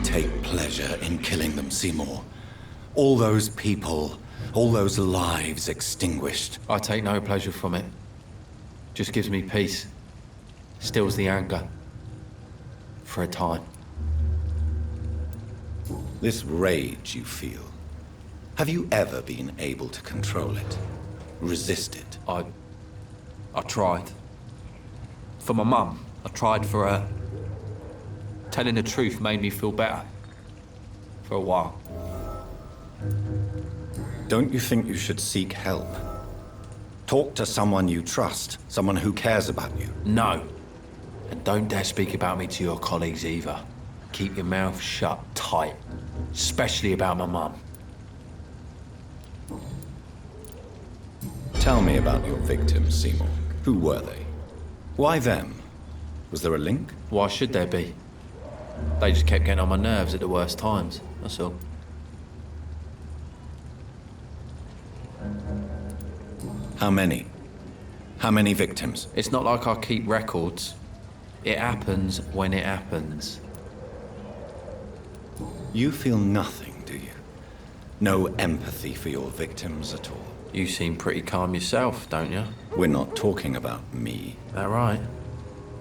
take pleasure in killing them, Seymour. All those people, all those lives extinguished. I take no pleasure from it. Just gives me peace. Stills the anger. For a time. This rage you feel, have you ever been able to control it? Resist it? I tried. For my mum. I tried for her. Telling the truth made me feel better. For a while. Don't you think you should seek help? Talk to someone you trust, someone who cares about you. No. And don't dare speak about me to your colleagues either. Keep your mouth shut tight. Especially about my mum. Tell me about your victims, Seymour. Who were they? Why them? Was there a link? Why should there be? They just kept getting on my nerves at the worst times, that's all. How many? How many victims? It's not like I keep records. It happens when it happens. You feel nothing, do you? No empathy for your victims at all? You seem pretty calm yourself, don't you? We're not talking about me. That right?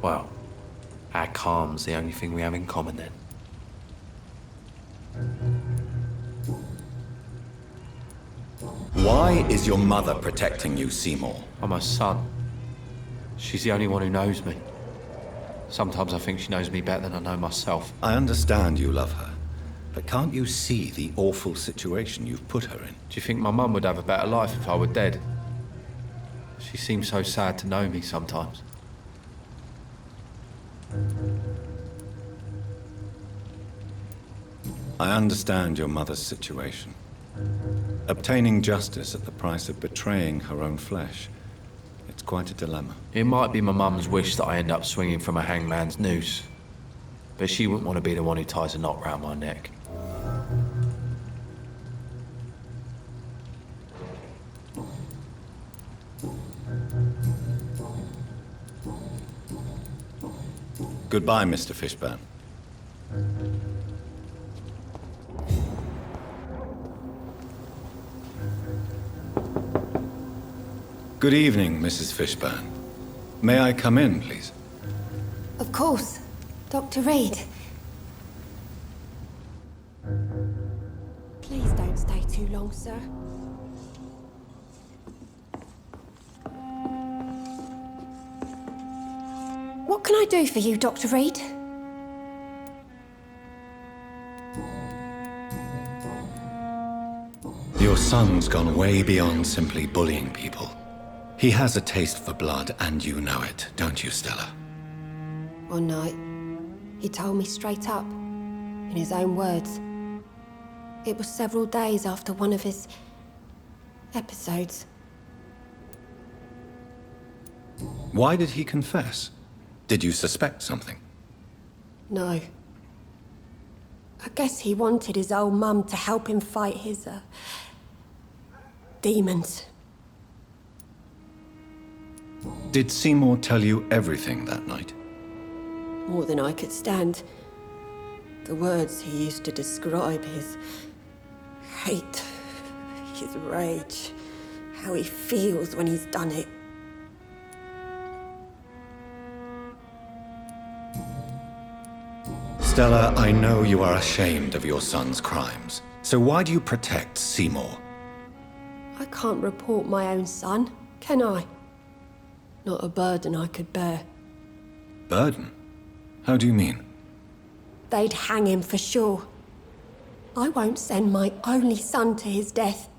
Well, our calm's the only thing we have in common then. Why is your mother protecting you, Seymour? I'm her son. She's the only one who knows me. Sometimes I think she knows me better than I know myself. I understand you love her, but can't you see the awful situation you've put her in? Do you think my mum would have a better life if I were dead? She seems so sad to know me sometimes. I understand your mother's situation. Obtaining justice at the price of betraying her own flesh. It's quite a dilemma. It might be my mum's wish that I end up swinging from a hangman's noose. But she wouldn't want to be the one who ties a knot round my neck. Goodbye, Mr. Fishburne. Good evening, Mrs. Fishburne. May I come in, please? Of course. Dr. Reed. Please don't stay too long, sir. What can I do for you, Dr. Reed? Your son's gone way beyond simply bullying people. He has a taste for blood, and you know it, don't you, Stella? One night, he told me straight up, in his own words. It was several days after one of his episodes. Why did he confess? Did you suspect something? No. I guess he wanted his old mum to help him fight his, demons. Did Seymour tell you everything that night? More than I could stand. The words he used to describe his hate, his rage, how he feels when he's done it. Stella, I know you are ashamed of your son's crimes. So why do you protect Seymour? I can't report my own son, can I? Not a burden I could bear. Burden? How do you mean? They'd hang him for sure. I won't send my only son to his death.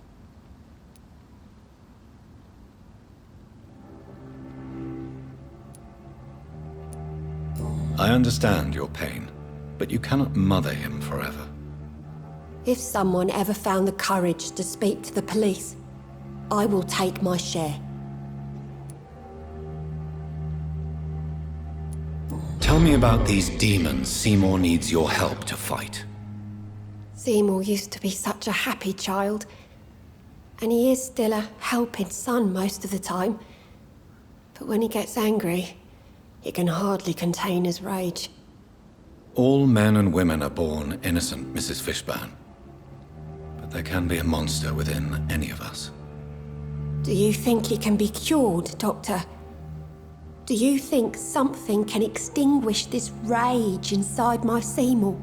I understand your pain, but you cannot mother him forever. If someone ever found the courage to speak to the police, I will take my share. Tell me about these demons Seymour needs your help to fight. Seymour used to be such a happy child, and he is still a helping son most of the time. But when he gets angry, he can hardly contain his rage. All men and women are born innocent, Mrs. Fishburne. But there can be a monster within any of us. Do you think he can be cured, Doctor? Do you think something can extinguish this rage inside my Seymour?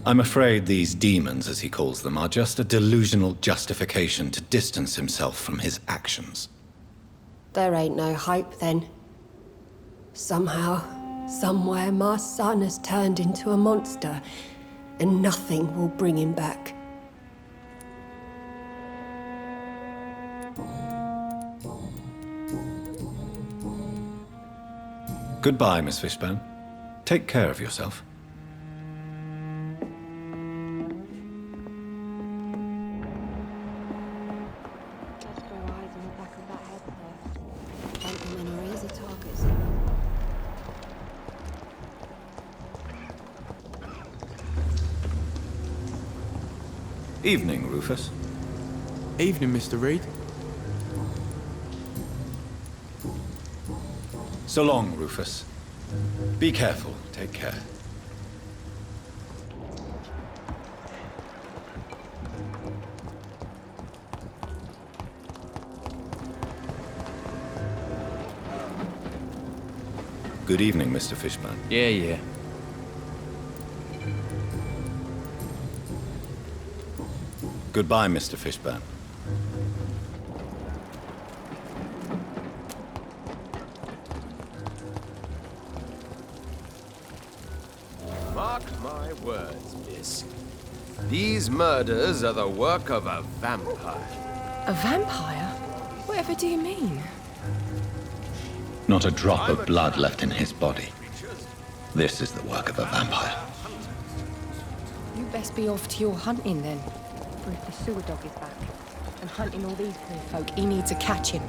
I'm afraid these demons, as he calls them, are just a delusional justification to distance himself from his actions. There ain't no hope then. Somehow, somewhere, my son has turned into a monster, and nothing will bring him back. Goodbye, Miss Fishburne. Take care of yourself. Evening, Rufus. Evening, Mr. Reed. So long, Rufus. Be careful. Take care. Good evening, Mr. Fishburne. Yeah. Goodbye, Mr. Fishburne. Mark my words, miss. These murders are the work of a vampire. A vampire? Whatever do you mean? Not a drop of blood left in his body. This is the work of a vampire. You best be off to your hunting then. For if the sewer dog is back and hunting all these poor folk, he needs a catching.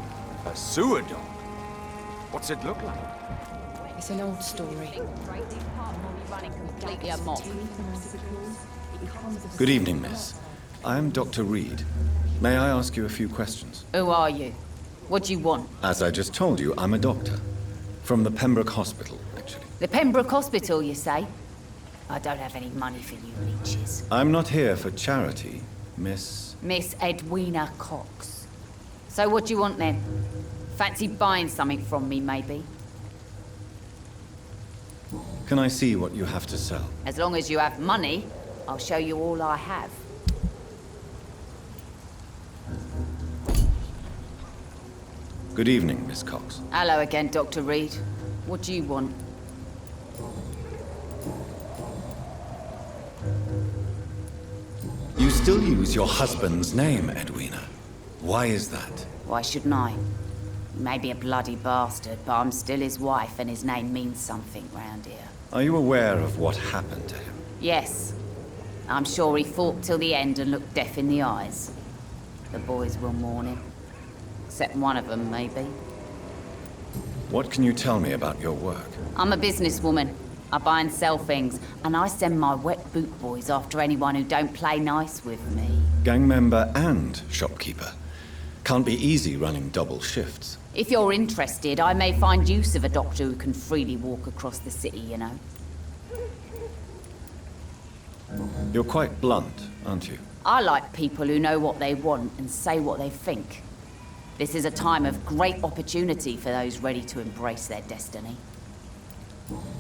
A sewer dog? What's it look like? It's an old story. Good evening, miss. I am Dr. Reed. May I ask you a few questions? Who are you? What do you want? As I just told you, I'm a doctor. From the Pembroke Hospital, actually. The Pembroke Hospital, you say? I don't have any money for you leeches. I'm not here for charity, Miss... Miss Edwina Cox. So what do you want then? Fancy buying something from me, maybe? Can I see what you have to sell? As long as you have money, I'll show you all I have. Good evening, Miss Cox. Hello again, Dr. Reed. What do you want? You still use your husband's name, Edwina. Why is that? Why shouldn't I? He may be a bloody bastard, but I'm still his wife and his name means something round here. Are you aware of what happened to him? Yes. I'm sure he fought till the end and looked death in the eyes. The boys will mourn him. Except one of them, maybe. What can you tell me about your work? I'm a businesswoman. I buy and sell things, and I send my wet boot boys after anyone who don't play nice with me. Gang member and shopkeeper. Can't be easy running double shifts. If you're interested, I may find use of a doctor who can freely walk across the city, you know. You're quite blunt, aren't you? I like people who know what they want and say what they think. This is a time of great opportunity for those ready to embrace their destiny.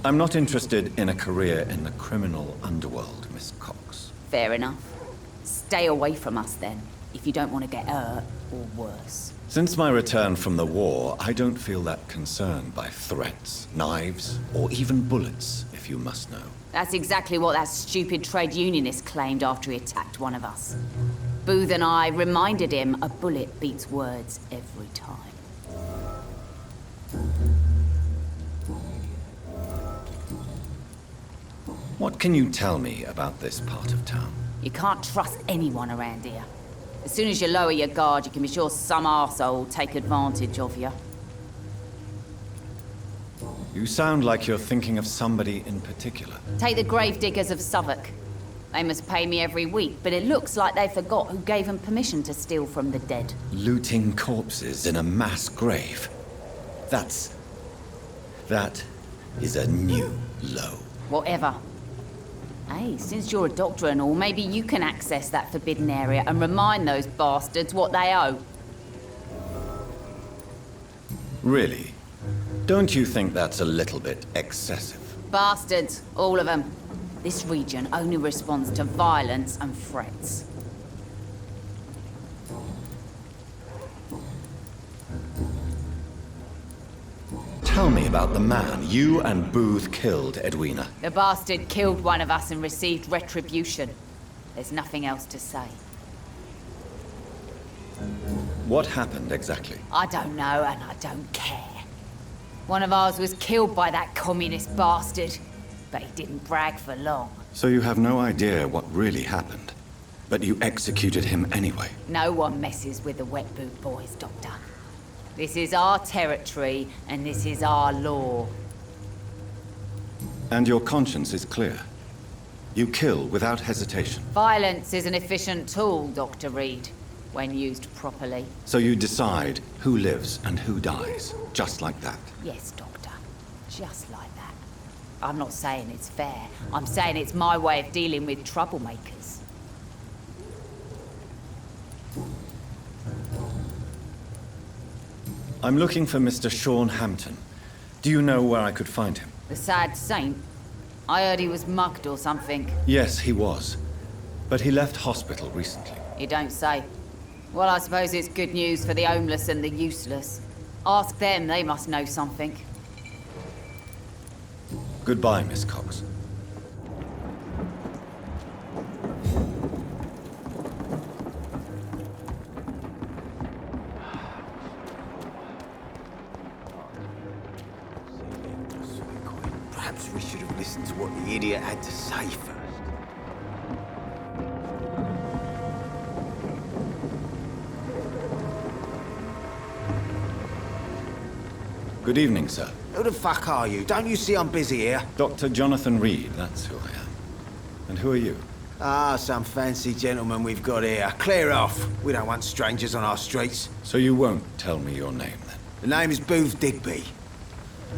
I'm not interested in a career in the criminal underworld, Miss Cox. Fair enough. Stay away from us then, if you don't want to get hurt or worse. Since my return from the war, I don't feel that concerned by threats, knives, or even bullets, if you must know. That's exactly what that stupid trade unionist claimed after he attacked one of us. Booth and I reminded him a bullet beats words every time. What can you tell me about this part of town? You can't trust anyone around here. As soon as you lower your guard, you can be sure some arsehole will take advantage of you. You sound like you're thinking of somebody in particular. Take the gravediggers of Southwark. They must pay me every week, but it looks like they forgot who gave them permission to steal from the dead. Looting corpses in a mass grave. That is a new low. Whatever. Hey, since you're a doctor and all, maybe you can access that forbidden area and remind those bastards what they owe. Really? Don't you think that's a little bit excessive? Bastards, all of them. This region only responds to violence and threats. Tell me about the man you and Booth killed, Edwina. The bastard killed one of us and received retribution. There's nothing else to say. What happened exactly? I don't know, and I don't care. One of ours was killed by that communist bastard, but he didn't brag for long. So you have no idea what really happened, but you executed him anyway. No one messes with the Wet Boot Boys, Doctor. This is our territory, and this is our law. And your conscience is clear. You kill without hesitation. Violence is an efficient tool, Dr. Reed, when used properly. So you decide who lives and who dies, just like that. Yes, Doctor. Just like that. I'm not saying it's fair. I'm saying it's my way of dealing with troublemakers. I'm looking for Mr. Sean Hampton. Do you know where I could find him? The sad saint? I heard he was mugged or something. Yes, he was. But he left hospital recently. You don't say. Well, I suppose it's good news for the homeless and the useless. Ask them, they must know something. Goodbye, Miss Cox. Perhaps we should have listened to what the idiot had to say first. Good evening, sir. Who the fuck are you? Don't you see I'm busy here? Dr. Jonathan Reed, that's who I am. And who are you? Ah, some fancy gentleman we've got here. Clear off. We don't want strangers on our streets. So you won't tell me your name, then? The name is Booth Digby.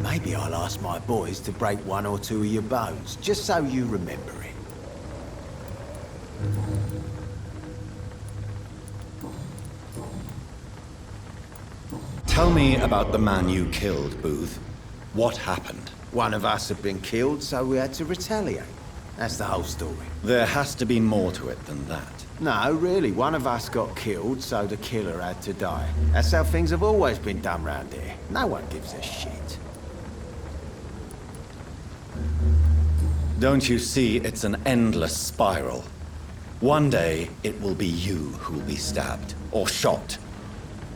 Maybe I'll ask my boys to break one or two of your bones, just so you remember it. Tell me about the man you killed, Booth. What happened? One of us had been killed, so we had to retaliate. That's the whole story. There has to be more to it than that. No, really, one of us got killed, so the killer had to die. That's how things have always been done round here. No one gives a shit. Don't you see it's an endless spiral? One day, it will be you who will be stabbed, or shot,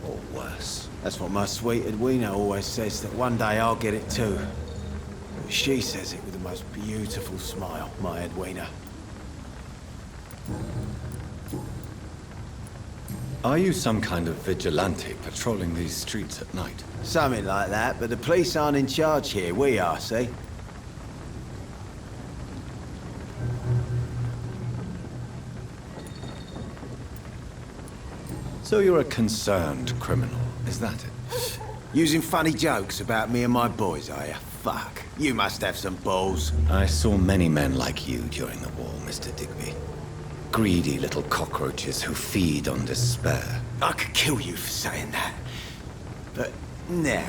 or worse. That's what my sweet Edwina always says, that one day I'll get it too. She says it with the most beautiful smile, my Edwina. Are you some kind of vigilante patrolling these streets at night? Something like that, but the police aren't in charge here. We are, see? So you're a concerned criminal, is that it? Using funny jokes about me and my boys, are you? Fuck. You must have some balls. I saw many men like you during the war, Mr. Digby. Greedy little cockroaches who feed on despair. I could kill you for saying that. But, nah.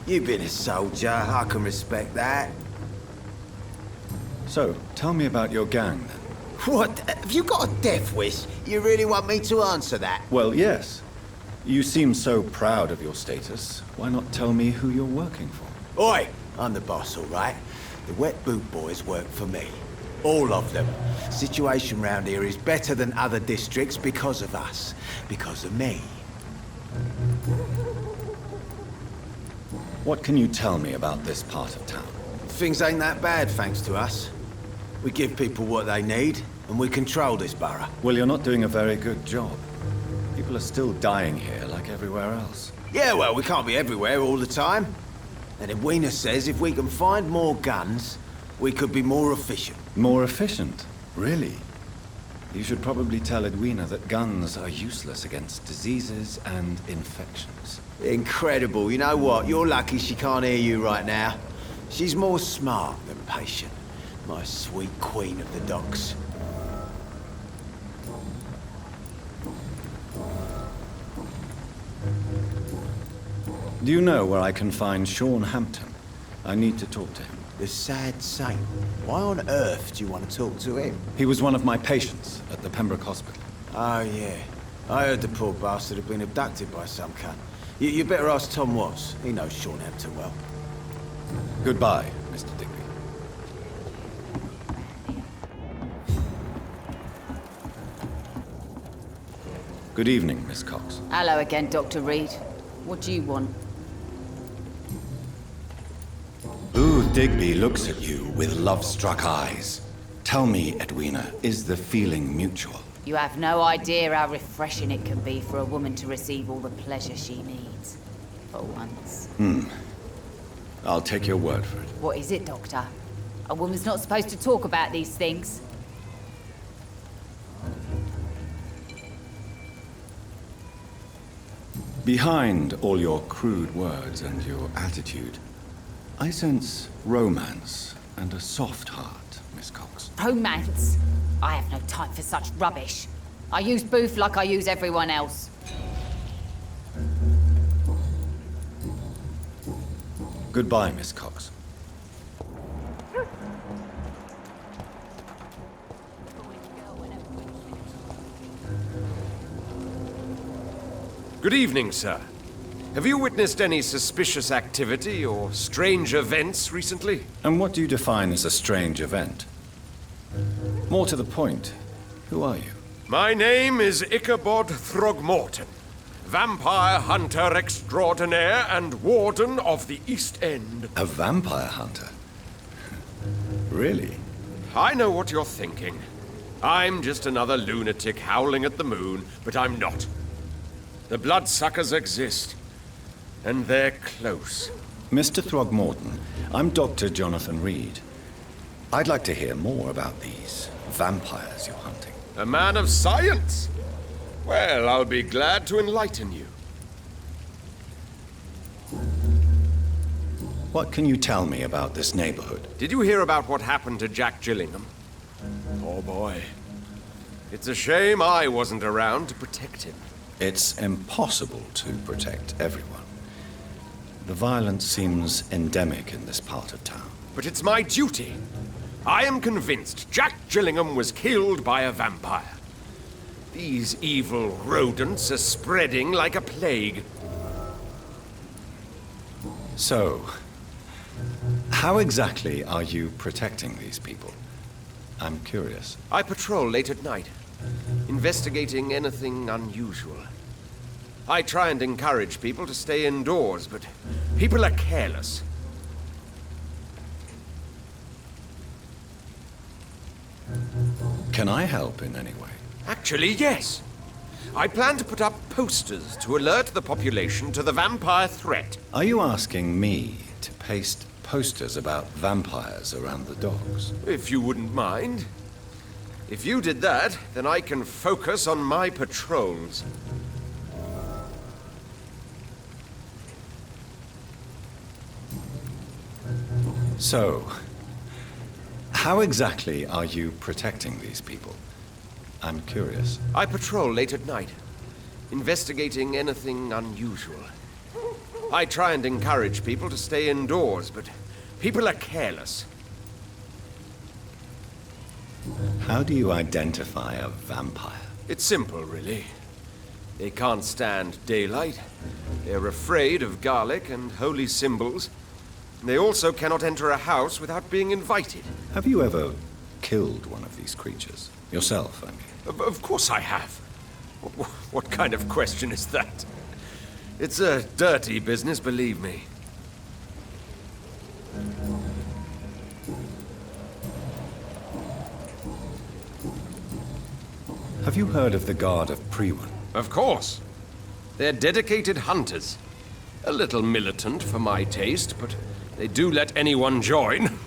You've been a soldier. I can respect that. So, tell me about your gang, then. What? Have you got a death wish? You really want me to answer that? Well, yes. You seem so proud of your status. Why not tell me who you're working for? Oi! I'm the boss, all right? The Wet Boot Boys work for me. All of them. Situation round here is better than other districts because of us. Because of me. What can you tell me about this part of town? Things ain't that bad, thanks to us. We give people what they need, and we control this borough. Well, you're not doing a very good job. People are still dying here like everywhere else. Yeah, well, we can't be everywhere all the time. And Edwina says if we can find more guns, we could be more efficient. More efficient? Really? You should probably tell Edwina that guns are useless against diseases and infections. Incredible. You know what? You're lucky she can't hear you right now. She's more smart than patient. My sweet queen of the docks. Do you know where I can find Sean Hampton? I need to talk to him. The sad saint. Why on earth do you want to talk to him? He was one of my patients at the Pembroke Hospital. Oh, yeah. I heard the poor bastard had been abducted by some cunt. You better ask Tom Watts. He knows Sean Hampton well. Goodbye, Mr. Digby. Good evening, Miss Cox. Hello again, Dr. Reed. What do you want? Booth Digby looks at you with love-struck eyes. Tell me, Edwina, is the feeling mutual? You have no idea how refreshing it can be for a woman to receive all the pleasure she needs. For once. I'll take your word for it. What is it, Doctor? A woman's not supposed to talk about these things. Behind all your crude words and your attitude, I sense romance and a soft heart, Miss Cox. Romance? I have no time for such rubbish. I use Booth like I use everyone else. Goodbye, Miss Cox. Good evening, sir. Have you witnessed any suspicious activity or strange events recently? And what do you define as a strange event? More to the point, who are you? My name is Ichabod Throgmorton, vampire hunter extraordinaire and warden of the East End. A vampire hunter? Really? I know what you're thinking. I'm just another lunatic howling at the moon, but I'm not. The bloodsuckers exist, and they're close. Mr. Throgmorton, I'm Dr. Jonathan Reed. I'd like to hear more about these vampires you're hunting. A man of science? Well, I'll be glad to enlighten you. What can you tell me about this neighborhood? Did you hear about what happened to Jack Gillingham? Oh boy. It's a shame I wasn't around to protect him. It's impossible to protect everyone. The violence seems endemic in this part of town. But it's my duty. I am convinced Jack Gillingham was killed by a vampire. These evil rodents are spreading like a plague. So, how exactly are you protecting these people? I'm curious. I patrol late at night, investigating anything unusual. I try and encourage people to stay indoors, but people are careless. Can I help in any way? Actually, yes. I plan to put up posters to alert the population to the vampire threat. Are you asking me to paste posters about vampires around the docks? If you wouldn't mind. If you did that, then I can focus on my patrols. So, how exactly are you protecting these people? I'm curious. I patrol late at night, investigating anything unusual. I try and encourage people to stay indoors, but people are careless. How do you identify a vampire? It's simple, really. They can't stand daylight. They're afraid of garlic and holy symbols. They also cannot enter a house without being invited. Have you ever killed one of these creatures? Yourself, I mean. Of course I have. What kind of question is that? It's a dirty business, believe me. Have you heard of the Guard of Priwen? Of course. They're dedicated hunters. A little militant for my taste, but they do let anyone join.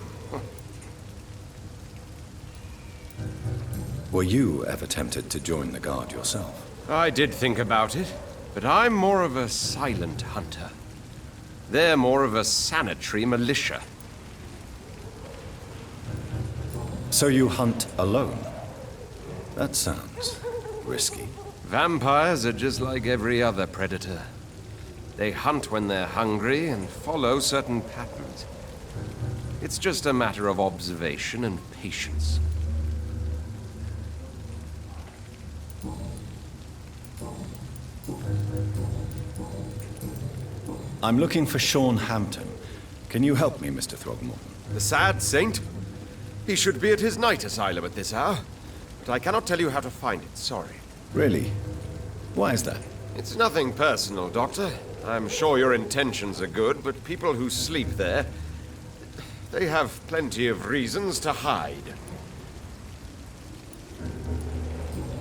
Were you ever tempted to join the Guard yourself? I did think about it, but I'm more of a silent hunter. They're more of a sanitary militia. So you hunt alone? That sounds risky. Vampires are just like every other predator. They hunt when they're hungry and follow certain patterns. It's just a matter of observation and patience. I'm looking for Sean Hampton. Can you help me, Mr. Throgmorton? The sad saint? He should be at his night asylum at this hour. But I cannot tell you how to find it, sorry. Really? Why is that? It's nothing personal, Doctor. I'm sure your intentions are good, but people who sleep there, they have plenty of reasons to hide.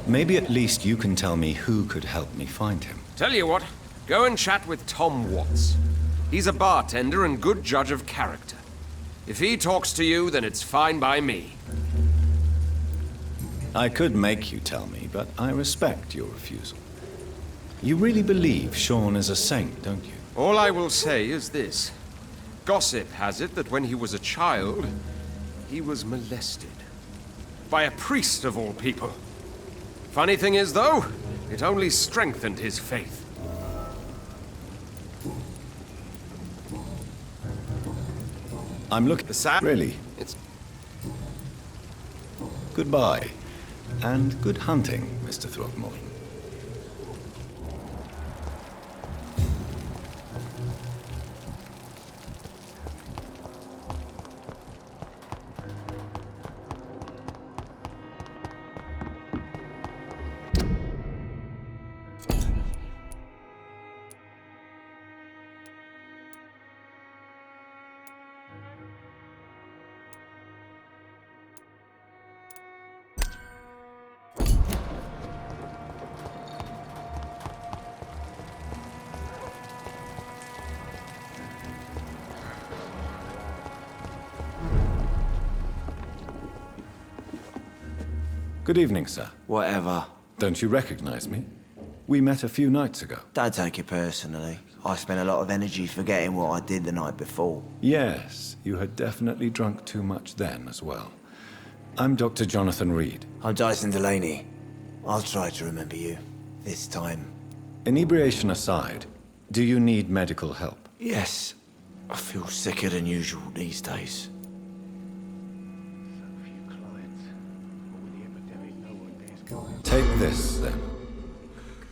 Maybe at least you can tell me who could help me find him. Tell you what, go and chat with Tom Watts. He's a bartender and good judge of character. If he talks to you, then it's fine by me. I could make you tell me, but I respect your refusal. You really believe Sean is a saint, don't you? All I will say is this. Gossip has it that when he was a child, he was molested. By a priest of all people. Funny thing is, though, it only strengthened his faith. I'm looking... Really? It's... Goodbye. And good hunting, Mr. Throgmorton. Good evening, sir. Whatever. Don't you recognize me? We met a few nights ago. Don't take it personally. I spent a lot of energy forgetting what I did the night before. Yes, you had definitely drunk too much then as well. I'm Dr. Jonathan Reed. I'm Dyson Delaney. I'll try to remember you. This time. Inebriation aside, do you need medical help? Yes. I feel sicker than usual these days. Take this, then.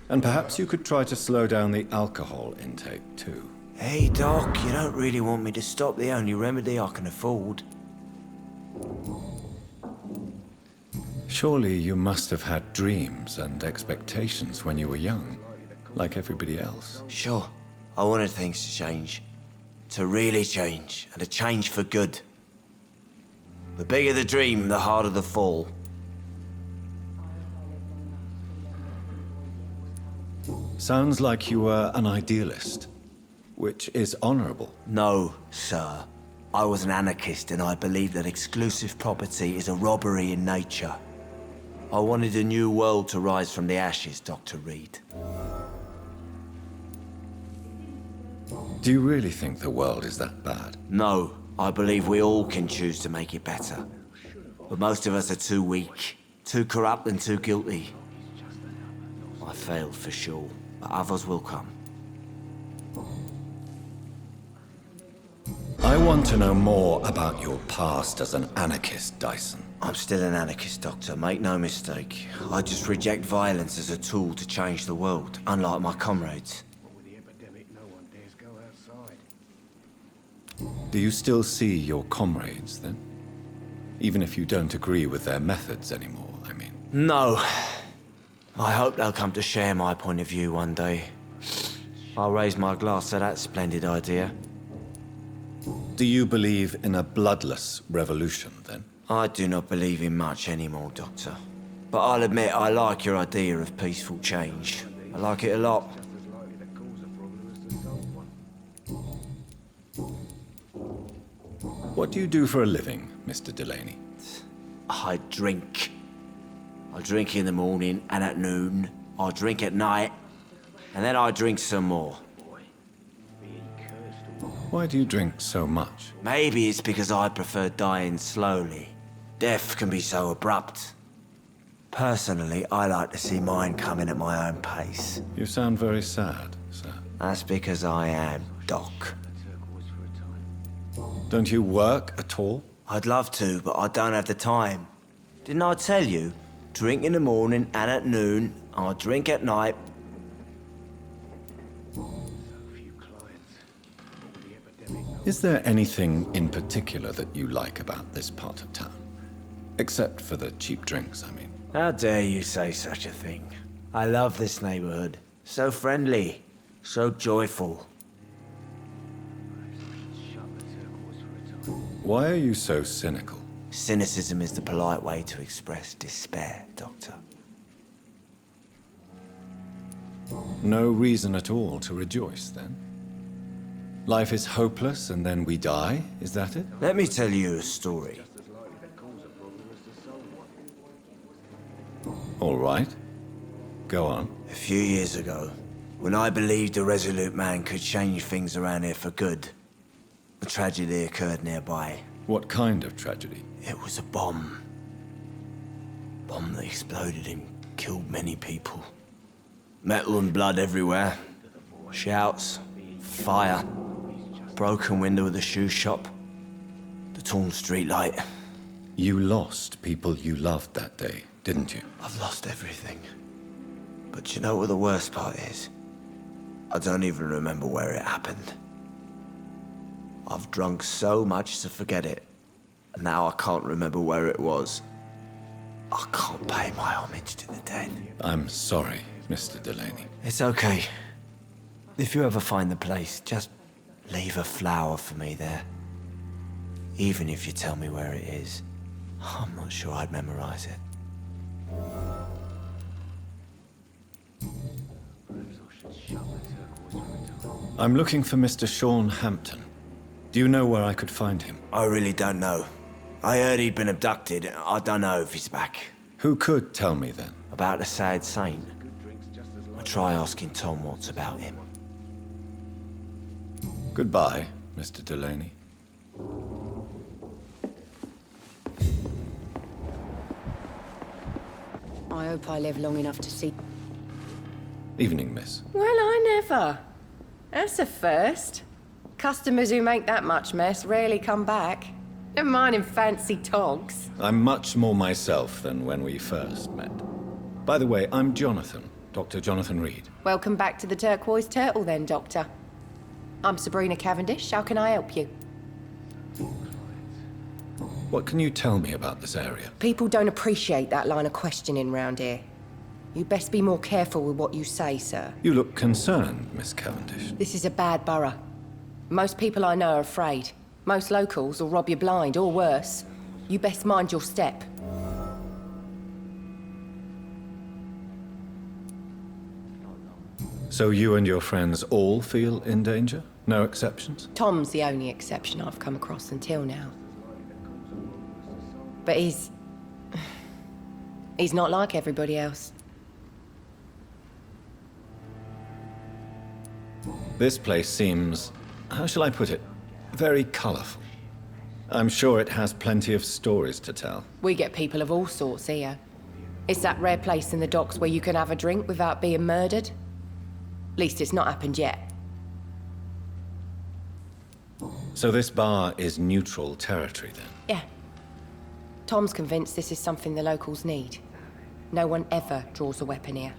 And perhaps you could try to slow down the alcohol intake, too. Hey, Doc, you don't really want me to stop the only remedy I can afford. Surely you must have had dreams and expectations when you were young, like everybody else. Sure. I wanted things to change. To really change, and to change for good. The bigger the dream, the harder the fall. Sounds like you were an idealist, which is honorable. No, sir. I was an anarchist and I believed that exclusive property is a robbery in nature. I wanted a new world to rise from the ashes, Dr. Reed. Do you really think the world is that bad? No, I believe we all can choose to make it better. But most of us are too weak, too corrupt and too guilty. I failed for sure, but others will come. I want to know more about your past as an anarchist, Dyson. I'm still an anarchist, Doctor, make no mistake. I just reject violence as a tool to change the world, unlike my comrades. Do you still see your comrades, then? Even if you don't agree with their methods anymore, I mean. No. I hope they'll come to share my point of view one day. I'll raise my glass to that splendid idea. Do you believe in a bloodless revolution, then? I do not believe in much anymore, Doctor. But I'll admit I like your idea of peaceful change. I like it a lot. What do you do for a living, Mr. Delaney? I drink. I I drink in the morning and at noon. I drink at night, and then I drink some more. Why do you drink so much? Maybe it's because I prefer dying slowly. Death can be so abrupt. Personally, I like to see mine coming at my own pace. You sound very sad, sir. That's because I am, Doc. Don't you work at all? I'd love to, but I don't have the time. Didn't I tell you? Drink in the morning and at noon. I drink at night. Is there anything in particular that you like about this part of town? Except for the cheap drinks, I mean. How dare you say such a thing? I love this neighborhood. So friendly, so joyful. Why are you so cynical? Cynicism is the polite way to express despair, Doctor. No reason at all to rejoice, then? Life is hopeless and then we die, is that it? Let me tell you a story. All right. Go on. A few years ago, when I believed a resolute man could change things around here for good, a tragedy occurred nearby. What kind of tragedy? It was a bomb. Bomb that exploded and killed many people. Metal and blood everywhere. Shouts, fire, broken window of the shoe shop, the torn street light. You lost people you loved that day, didn't you? I've lost everything. But you know what the worst part is? I don't even remember where it happened. I've drunk so much to forget it, and now I can't remember where it was. I can't pay my homage to the dead. I'm sorry, Mr. Delaney. It's okay. If you ever find the place, just leave a flower for me there. Even if you tell me where it is, I'm not sure I'd memorize it. I'm looking for Mr. Sean Hampton. Do you know where I could find him? I really don't know. I heard he'd been abducted. I don't know if he's back. Who could tell me then? About the sad saint. I try asking Tom what's about him. Goodbye, Mr. Delaney. I hope I live long enough to see... Evening, miss. Well, I never. That's a first. Customers who make that much mess rarely come back. Never mind in fancy togs. I'm much more myself than when we first met. By the way, I'm Jonathan, Dr. Jonathan Reed. Welcome back to the Turquoise Turtle then, Doctor. I'm Sabrina Cavendish. How can I help you? What can you tell me about this area? People don't appreciate that line of questioning round here. You best be more careful with what you say, sir. You look concerned, Miss Cavendish. This is a bad borough. Most people I know are afraid. Most locals will rob you blind, or worse. You best mind your step. So you and your friends all feel in danger? No exceptions? Tom's the only exception I've come across until now. But he's not like everybody else. This place seems, how shall I put it, very colorful. I'm sure it has plenty of stories to tell. We get people of all sorts here. It's that rare place in the docks where you can have a drink without being murdered. At least it's not happened yet. So this bar is neutral territory then? Yeah. Tom's convinced this is something the locals need. No one ever draws a weapon here.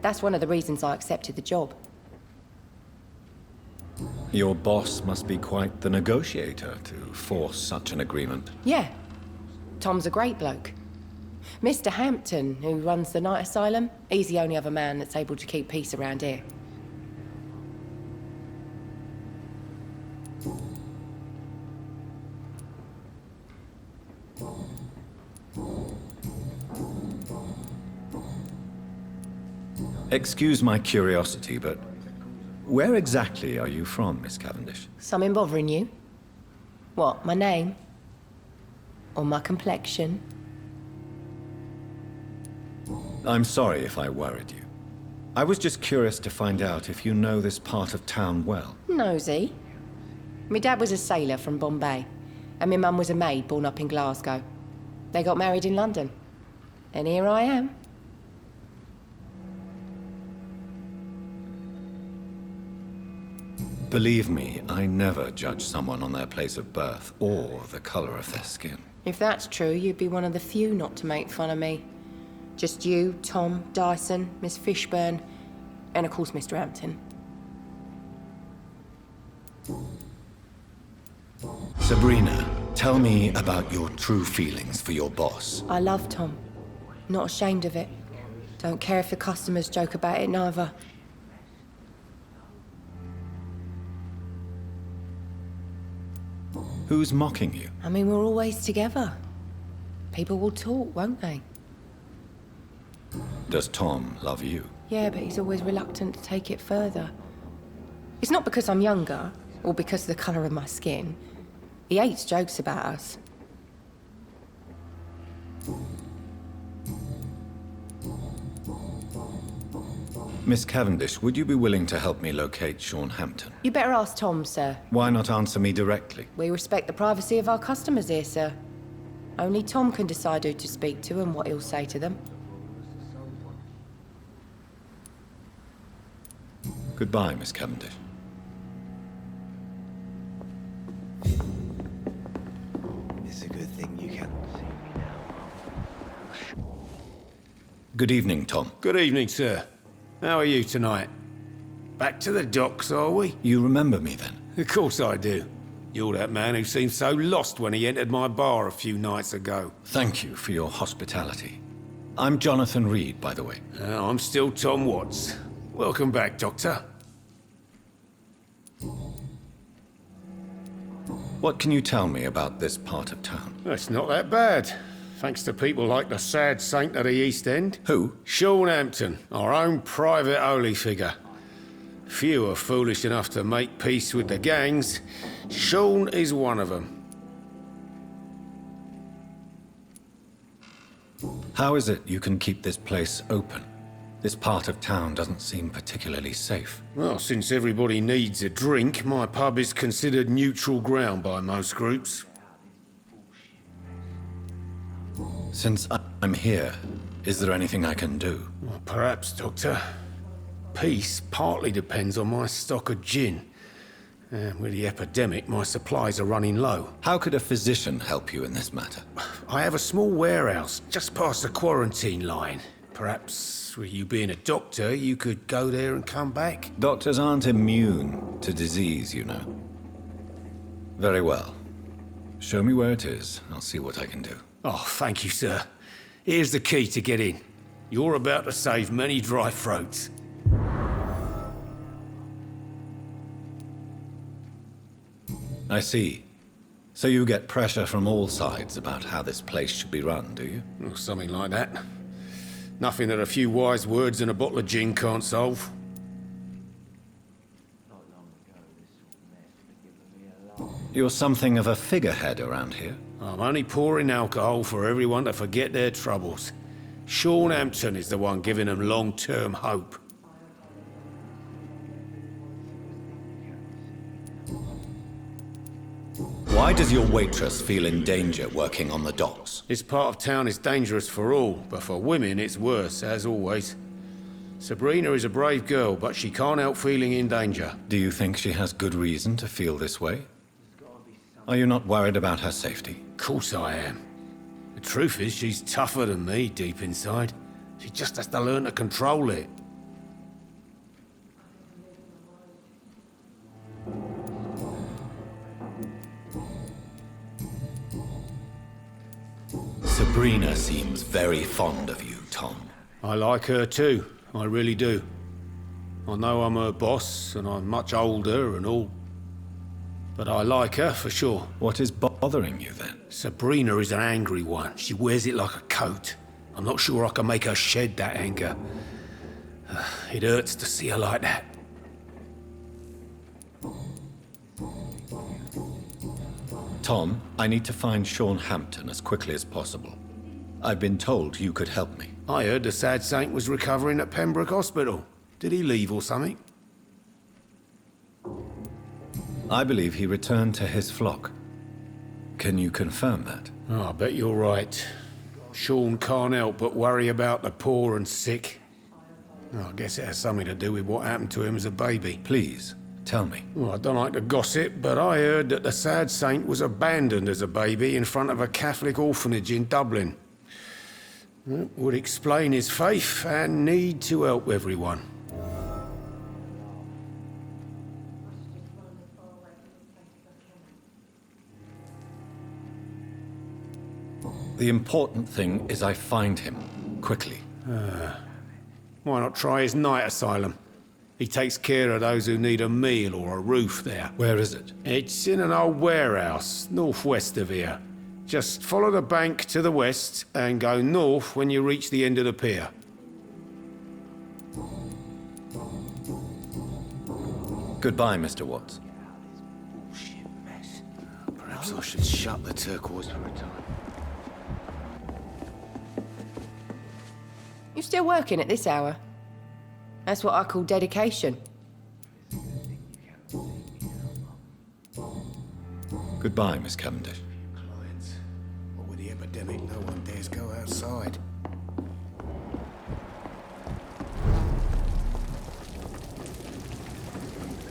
That's one of the reasons I accepted the job. Your boss must be quite the negotiator to force such an agreement. Yeah. Tom's a great bloke. Mr. Hampton, who runs the night asylum, he's the only other man that's able to keep peace around here. Excuse my curiosity, but where exactly are you from, Miss Cavendish? Something bothering you? What, my name? Or my complexion? I'm sorry if I worried you. I was just curious to find out if you know this part of town well. Nosy. My dad was a sailor from Bombay, and my mum was a maid born up in Glasgow. They got married in London. And here I am. Believe me, I never judge someone on their place of birth or the color of their skin. If that's true, you'd be one of the few not to make fun of me. Just you, Tom, Dyson, Miss Fishburne, and of course Mr. Hampton. Sabrina, tell me about your true feelings for your boss. I love Tom. Not ashamed of it. Don't care if the customers joke about it neither. Who's mocking you? I mean, we're always together. People will talk, won't they? Does Tom love you? Yeah, but he's always reluctant to take it further. It's not because I'm younger, or because of the colour of my skin. He hates jokes about us. Miss Cavendish, would you be willing to help me locate Sean Hampton? You better ask Tom, sir. Why not answer me directly? We respect the privacy of our customers here, sir. Only Tom can decide who to speak to and what he'll say to them. Goodbye, Miss Cavendish. It's a good thing you can see me now. Good evening, Tom. Good evening, sir. How are you tonight? Back to the docks, are we? You remember me then? Of course I do. You're that man who seemed so lost when he entered my bar a few nights ago. Thank you for your hospitality. I'm Jonathan Reed, by the way. I'm still Tom Watts. Welcome back, Doctor. What can you tell me about this part of town? It's not that bad. Thanks to people like the sad saint of the East End. Who? Sean Hampton, our own private holy figure. Few are foolish enough to make peace with the gangs. Sean is one of them. How is it you can keep this place open? This part of town doesn't seem particularly safe. Well, since everybody needs a drink, my pub is considered neutral ground by most groups. Since I'm here, is there anything I can do? Well, perhaps, Doctor. Peace partly depends on my stock of gin. With the epidemic, my supplies are running low. How could a physician help you in this matter? I have a small warehouse just past the quarantine line. Perhaps, with you being a doctor, you could go there and come back? Doctors aren't immune to disease, you know. Very well. Show me where it is. I'll see what I can do. Oh, thank you, sir. Here's the key to get in. You're about to save many dry throats. I see. So you get pressure from all sides about how this place should be run, do you? Or something like that. Nothing that a few wise words and a bottle of gin can't solve. You're something of a figurehead around here. I'm only pouring alcohol for everyone to forget their troubles. Sean Hampton is the one giving them long-term hope. Why does your waitress feel in danger working on the docks? This part of town is dangerous for all, but for women it's worse, as always. Sabrina is a brave girl, but she can't help feeling in danger. Do you think she has good reason to feel this way? Are you not worried about her safety? Of course I am. The truth is, she's tougher than me deep inside. She just has to learn to control it. Sabrina seems very fond of you, Tom. I like her too, I really do. I know I'm her boss, and I'm much older and all. But I like her, for sure. What is bothering you, then? Sabrina is an angry one. She wears it like a coat. I'm not sure I can make her shed that anger. It hurts to see her like that. Tom, I need to find Sean Hampton as quickly as possible. I've been told you could help me. I heard the sad saint was recovering at Pembroke Hospital. Did he leave or something? I believe he returned to his flock. Can you confirm that? Oh, I bet you're right. Sean can't help but worry about the poor and sick. Oh, I guess it has something to do with what happened to him as a baby. Please, tell me. Well, I don't like to gossip, but I heard that the sad saint was abandoned as a baby in front of a Catholic orphanage in Dublin. That would explain his faith and need to help everyone. The important thing is I find him, quickly. Why not try his night asylum? He takes care of those who need a meal or a roof there. Where is it? It's in an old warehouse, northwest of here. Just follow the bank to the west and go north when you reach the end of the pier. Goodbye, Mr. Watts. Bullshit mess. Perhaps I should shut the turquoise for a time. You still working at this hour? That's what I call dedication. Goodbye, Miss Cavendish.